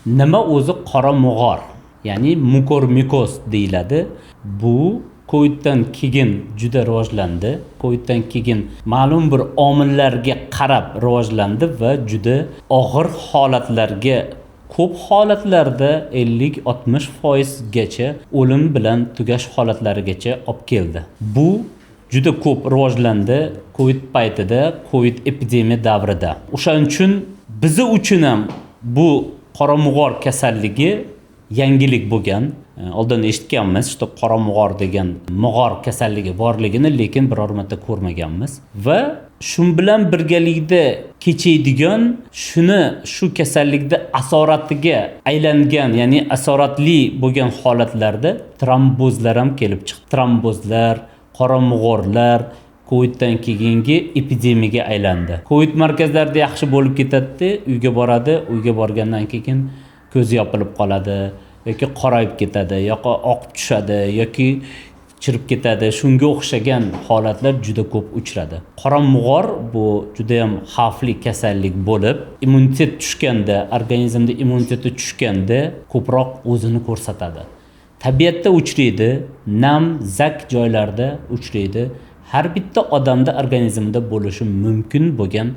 Nima o'zi qora mug'or, ya'ni mukormikoz deyiladi. Bu Coviddan keyin juda rivojlandi. Coviddan keyin ma'lum bir omillarga qarab rivojlandi va juda og'ir holatlarga, ko'p holatlarda 50-60% gacha o'lim bilan tugash holatlarigacha olib keldi. Bu juda ko'p rivojlandi Covid paytida, Covid epidemiya davrida. O'shaning uchun bizi uchun ham bu qora mug'or kasalligi yangilik bo'lgan. Oldin eshitganmiz, işte qora mug'or degan mug'or kasalligi borligini, lekin biror marta ko'rmaganmiz. Va shun bilan birgalikda kechaydigan, shu kasallikda asoratiga aylangan, ya'ni asoratli bo'lgan holatlarda trombozlar ham kelib chiqdi. Trombozlar, qora mug'orlar Coviddan keyingi epidemiyaga aylandi. Covid markazlarida yaxshi bo'lib ketadi, uyga boradi, uyga borgandan keyin ko'zi yopilib qoladi, yoki qorayib ketadi, yoki oqib tushadi, yoki chirib ketadi. Shunga o'xshagan holatlar juda ko'p uchradi. Qora mug'or bu juda ham xavfli kasallik bo'lib, immunitet tushganda, organizmda immuniteti tushganda ko'proq o'zini ko'rsatadi. Tabiatda uchraydi, nam, zak joylarda uchraydi. Har bitta odamda organizmda bo'lishi mumkin bo'lgan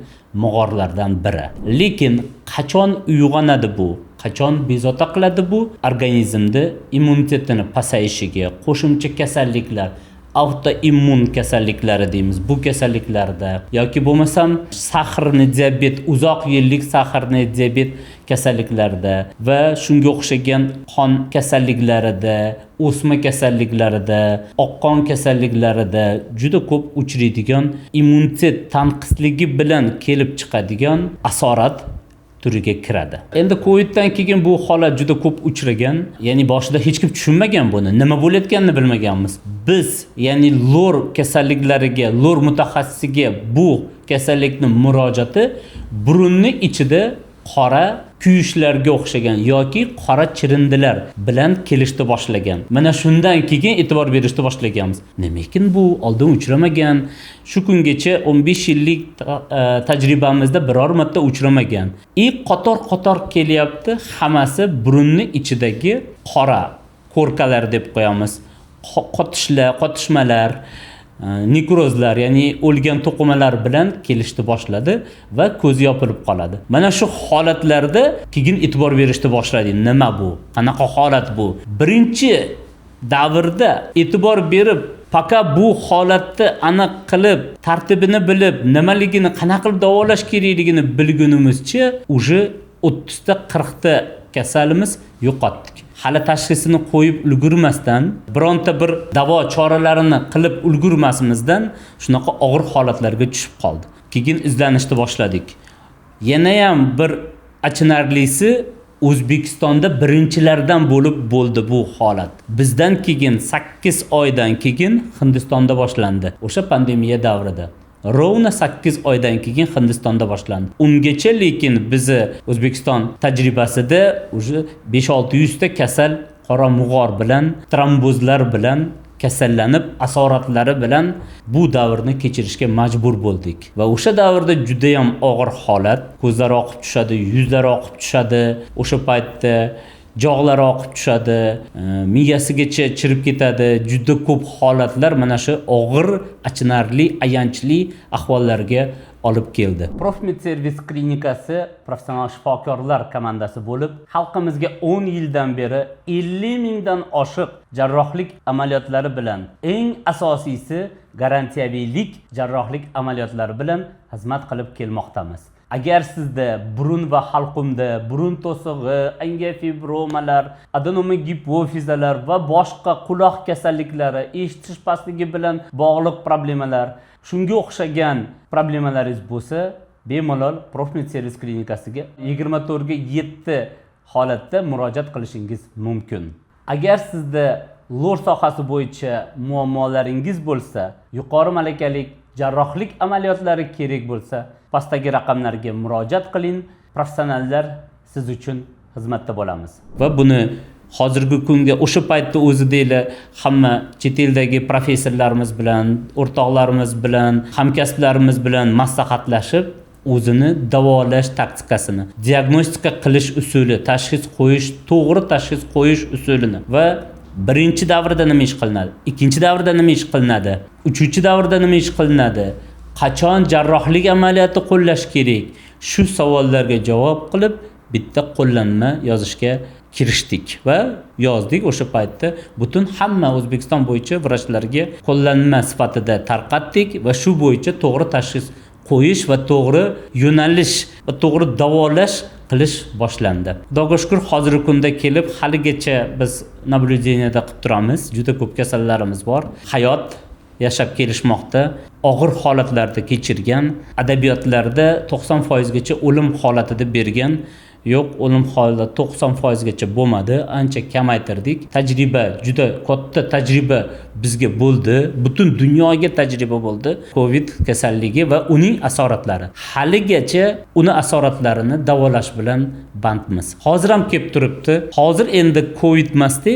mug'orlardan biri. Lekin qachon uyg'onadi bu? Qachon bezovta qiladi bu? Organizmda immunitetini pasayishiga, qo'shimcha kasalliklar, autoimmun kasalliklari deymiz. Bu kasalliklarda yoki bo'lmasam sahrni diabet, uzoq yillik sahrni diabet kasalliklarda va shunga o'xshagan qon kasalliklarida, o'sma kasalliklarida, oqqon kasalliklarida juda ko'p uchraydigan immunitet tanqisligi bilan kelib chiqadigan asorat turiga kiradi. Endi Coviddan keyin bu holat juda ko'p uchragan. Ya'ni boshida hech kim tushunmagan buni, nima bo'layotganini bilmaganmiz. Biz, ya'ni lor kasalliklariga, lor mutaxassisiga bu kasallikni murojaati burunni ichida qora kuyishlarga o'xshagan yoki qora chirindilar bilan kelishni boshlagan. Mana shundan keyin e'tibor berishni boshlaganmiz. Nimakin bu oldin uchramagan? Shu kungacha 15 yillik tajribamizda biror marta uchramagan. Qator kelyapti, hammasi burunni ichidagi qora ko'rkalar deb qo'yamiz. Qotishmalar, nekrozlar, ya'ni o'lgan to'qimalar bilan kelishni boshladi va ko'zi yopilib qoladi. Mana shu holatlarda keyin e'tibor berishni boshladi. Nima bu? Qanaqa holat bu? Birinchi davrda e'tibor berib, faqat bu holatni aniq qilib, tartibini bilib, nimaligini, qanaqa qilib davolash kerakligini bilgunimizcha, uje 30 ta 40 ta kasalimiz yo'qotdik. Hali tashxisini qo'yib ulgurmasdan, bironta bir davo choralarini qilib ulgurmasimizdan shunaqa og'ir holatlarga tushib qoldi. Keyin izlanishni boshladik. Yana ham bir achinarlisi, O'zbekistonda birinchilardan bo'ldi bu holat. Bizdan keyin 8 oydan keyin Hindistonda boshlandi. O'sha pandemiya davrida. Rovna 8 oydan keyin Hindistonda boshlandi. Ungacha lekin bizi O'zbekiston tajribasida o'sha 5-600 ta kasal qora mug'or bilan, trombozlar bilan kasallanib, asoratlari bilan bu davrni kechirishga majbur bo'ldik. Va o'sha davrda juda ham og'ir holat, ko'zlar oqib tushadi, yuzlar oqib tushadi. O'sha paytda jog'lari oqib tushadi, miyasigacha chirib ketadi. Juda ko'p holatlar mana shu og'ir, achinarli, ayanchli ahvollarga olib keldi. Profmed servis klinikasi professional shifokorlar komandasi bo'lib, xalqimizga 10 yildan beri 50 mingdan oshiq jarrohlik amaliyotlari bilan, eng asosiysi garantiyaviylik jarrohlik amaliyotlari bilan xizmat qilib kelmoqdamiz. Agar sizda burun va halqumda burun to'sig'i, angiofibromlar, adenoma gipofizalar va boshqa quloq kasalliklari, eshitish pastligi bilan bog'liq problemalar, shunga o'xshagan problemalaringiz bo'lsa, bemalol Profmed servis klinikasiga 24 ga 7 holatda murojaat qilishingiz mumkin. Agar sizda lor sohasi bo'yicha muammolaringiz bo'lsa, yuqori malakali jarrohlik amaliyotlari kerak bo'lsa, pastdagi raqamlarga murojaat qiling. Professionallar siz uchun xizmatda bo'lamiz. Va buni hozirgi kunga o'sha paytda o'zida hamma chet eldagi professorlarimiz bilan, o'rtoqlarimiz bilan, hamkasblarimiz bilan maslahatlashib, o'zini davolash taktikasini, diagnostika qilish usuli, tashxis qo'yish, to'g'ri tashxis qo'yish usulini va birinchi davrda nima ish qilinadi, ikkinchi davrda nima ish qilinadi, uchinchi davrda nima ish qilinadi, qachon jarrohlik amaliyoti qo'llash kerak, shu savollarga javob qilib bitta qo'llanma yozishga kirishdik va yozdik. O'sha paytda butun hamma O'zbekiston bo'yicha vrachlarga qo'llanma sifatida tarqatdik va shu bo'yicha to'g'ri tashxis qo'yish va to'g'ri yo'nalish va to'g'ri davolash qilish boshlandi. Xudoga shukr, hozirgi kunda kelib haligacha biz nablюдениеda qilib turamiz. Juda ko'p kasallarimiz bor. Hayot yashab kelishmoqda. Og'ir holatlarda kechirgan, adabiyotlarda 90% gacha o'lim holatida bergan, yo'q, o'lim holati 90% gacha bo'lmadi, ancha kamaytirdik. Tajriba, juda katta tajriba bizga bo'ldi. Butun dunyoga tajriba bo'ldi. Covid kasalligi va uning asoratlari. Haligacha uni asoratlarini davolash bilan bandmiz. Hozir ham kelib turibdi. Hozir endi Covid emasdi,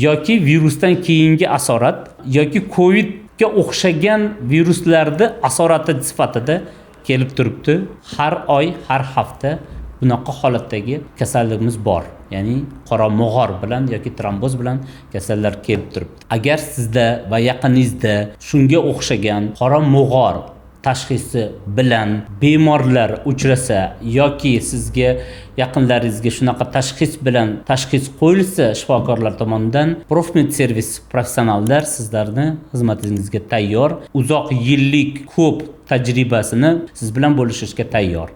yoki virusdan keyingi asorat yoki Covid o'xshagan viruslarda asorati sifatida kelib turibdi. Har oy, har hafta bunaqa holatdagi kasalligimiz bor. Ya'ni qora mog'or bilan yoki tromboz bilan kasallar kelib turibdi. Agar sizda va yaqiningizda shunga o'xshagan qora mog'or tashxisi bilan bemorlar uchrasa yoki sizga yaqinlaringizga shunaqa tashxis bilan tashxis qo'yilsa shifokorlar tomonidan, Profmed servis professionallar sizlarni xizmatingizga tayyor, uzoq yillik ko'p tajribasini siz bilan bo'lishishga tayyor.